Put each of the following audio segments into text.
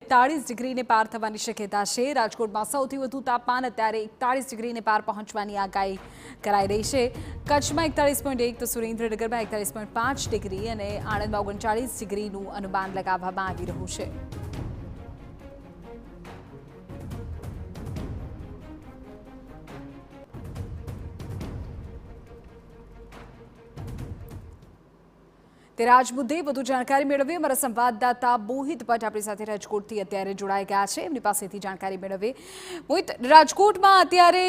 41 ડિગ્રીને પાર થવાની શક્યતા છે। રાજકોટમાં સૌથી વધુ તાપમાન અત્યારે 41 ડિગ્રીને પાર પહોંચવાની આગાહી કરાઈ રહી છે। કચ્છમાં 41.1 તો સુરેન્દ્રનગરમાં 41.5 ડિગ્રી અને આણંદમાં 39 ડિગ્રીનું અનુમાન લગાવવામાં આવી રહ્યું છે। ત્યારે આજ મુદ્દે વધુ જાણકારી મેળવી અમારા સંવાદદાતા મોહિત ભટ્ટ આપણી સાથે રાજકોટથી અત્યારે જોડાઈ ગયા છે। એમની પાસેથી જાણકારી મેળવી। મોહિત, રાજકોટમાં અત્યારે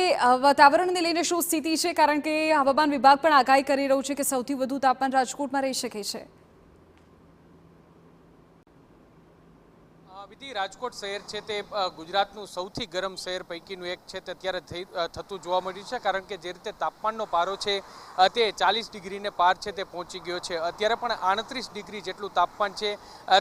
વાતાવરણને લઈને શું સ્થિતિ છે? કારણ કે હવામાન વિભાગ પણ આગાહી કરી રહ્યું છે કે સૌથી વધુ તાપમાન રાજકોટમાં રહી શકે છે। વિધિ, રાજકોટ શહેર છે તે ગુજરાતનું સૌથી ગરમ શહેર પૈકીનું એક છે તે અત્યારે થતું જોવા મળ્યું છે। કારણ કે જે રીતે તાપમાનનો પારો છે તે 40 ડિગ્રીને પાર છે તે પહોંચી ગયો છે। અત્યારે પણ 38 ડિગ્રી જેટલું તાપમાન છે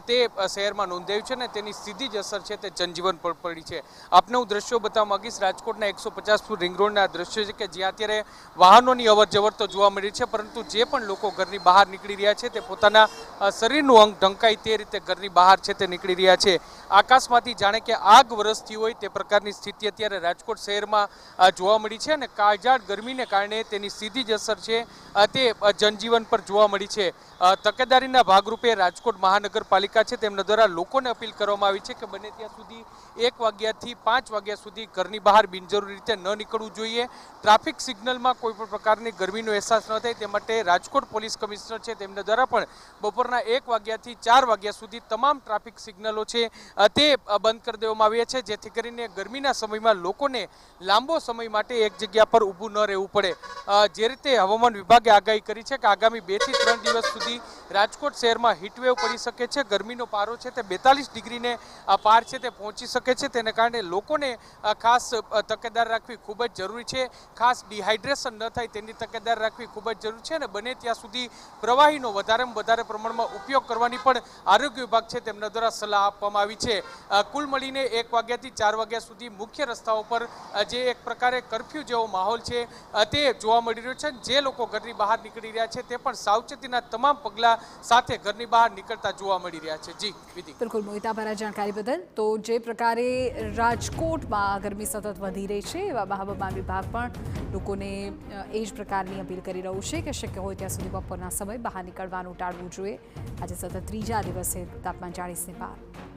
તે શહેરમાં નોંધાયું છે ને તેની સીધી જ અસર છે તે જનજીવન પર પડી છે। આપને હું દ્રશ્યો બતાવવા માંગીશ। રાજકોટના 150 ફૂટ રિંગ રોડના દ્રશ્યો છે કે જ્યાં અત્યારે વાહનોની અવરજવર તો જોવા મળી છે, પરંતુ જે પણ લોકો ઘરની બહાર નીકળી રહ્યા છે તે પોતાના શરીરનું અંગ ઢંકાય તે રીતે ઘરની બહાર છે તે નીકળી રહ્યા છે। આકાશમાંથી જાણે કે આગ વરસતી હોય તે પ્રકારની સ્થિતિ અત્યારે રાજકોટ શહેરમાં જોવા મળી છે અને કાળઝાળ ગરમીને કારણે તેની સીધી જ અસર છે તે જનજીવન પર જોવા મળી છે। તકેદારીના ભાગરૂપે રાજકોટ મહાનગરપાલિકા છે તેમના દ્વારા લોકોને અપીલ કરવામાં આવી છે કે બને ત્યાં સુધી 1 વાગ્યાથી 5 વાગ્યા સુધી ઘરની બહાર બિનજરૂરી રીતે ન નીકળવું જોઈએ। ટ્રાફિક સિગ્નલમાં કોઈ પણ પ્રકારની ગરમીનો અહેસાસ ન થાય તે માટે રાજકોટ પોલીસ કમિશનર છે તેમના દ્વારા પણ બપોરના 1 વાગ્યાથી 4 વાગ્યા સુધી તમામ ટ્રાફિક સિગ્નલો છે તે બંધ કરી દેવામાં આવ્યા છે, જેથી કરીને ગરમીના સમયમાં લોકોને લાંબો સમય માટે એક જગ્યા પર ઊભું ન રહેવું પડે। જે રીતે હવામાન વિભાગે આગાહી કરી છે કે આગામી 2 થી 3 દિવસ સુધી રાજકોટ શહેરમાં હીટવેવ પડી શકે છે। ગરમીનો પારો છે તે 42 ડિગ્રીને પાર છે તે પહોંચી શકે છે, તેને કારણે લોકોને ખાસ તકેદાર રાખવી ખૂબ જ જરૂરી છે। ખાસ ડિહાઇડ્રેશન ન થાય તેની તકેદાર રાખવી ખૂબ જ જરૂરી છે અને બને ત્યાં સુધી પ્રવાહીનો વધારેમાં વધારે પ્રમાણમાં ઉપયોગ કરવાની પણ આરોગ્ય વિભાગ છે તેમના દ્વારા સલાહ આપવામાં આવી છે। કુલ મળીને 1 વાગ્યાથી 4 વાગ્યા સુધી મુખ્ય રસ્તાઓ પર જે એક પ્રકારે કર્ફ્યુ જેવો માહોલ છે તે જોવા મળી રહ્યો છે। જે લોકો ઘરની બહાર નીકળી રહ્યા છે તે પણ સાવચેતીના તમામ પગલાં સાથે ઘરની બહાર નીકળતા જોવા મળી રહ્યા છે। જી વિધિ। બિલકુલ મોહિત, આભાર જાણકારી બદલ। તો જે પ્રકારે રાજકોટમાં ગરમી સતત વધી રહી છે એવામાં હવામાન વિભાગ પણ લોકોને એ જ પ્રકારની અપીલ કરી રહ્યું છે કે શક્ય હોય ત્યાં સુધી બપોરના સમય બહાર નીકળવાનું ટાળવું જોઈએ। આજે સતત ત્રીજા દિવસે તાપમાન 40ને પાર।